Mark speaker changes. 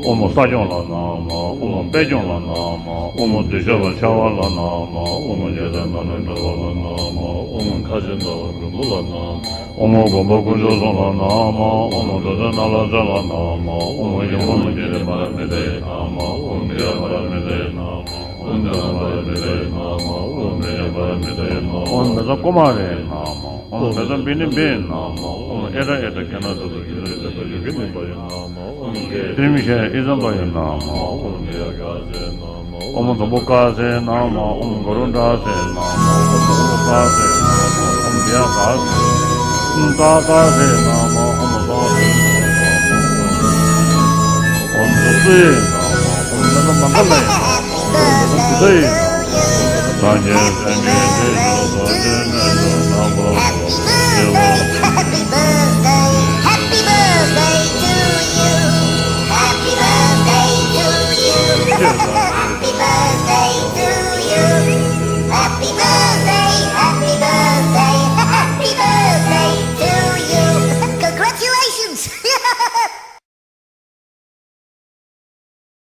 Speaker 1: Omo sajon la nama, omo bejon la nama, omo dejava chawa la nama, omo yadan la nama, omo kajan la nama, omo gombo kujo la nama, omo dadan la nama, omo yomo jere maramede nama, omo yaramede nama, omo maramede nama, omo yaramede nama, omo da komare nama, omo da binin bin nama, omo era kanada da gidin bayan nama. Trimishe izan bayan nama, Om Bokaze nama, Om Gorundase nama, Om Bokaze nama, Om Vyakase, Om Takase nama, Om Dase nama, Om Dase nama, Om Nagamangale nama, Om Dase nama, Sanye Sanye Sanye Sanye Sanye Sanye Sanye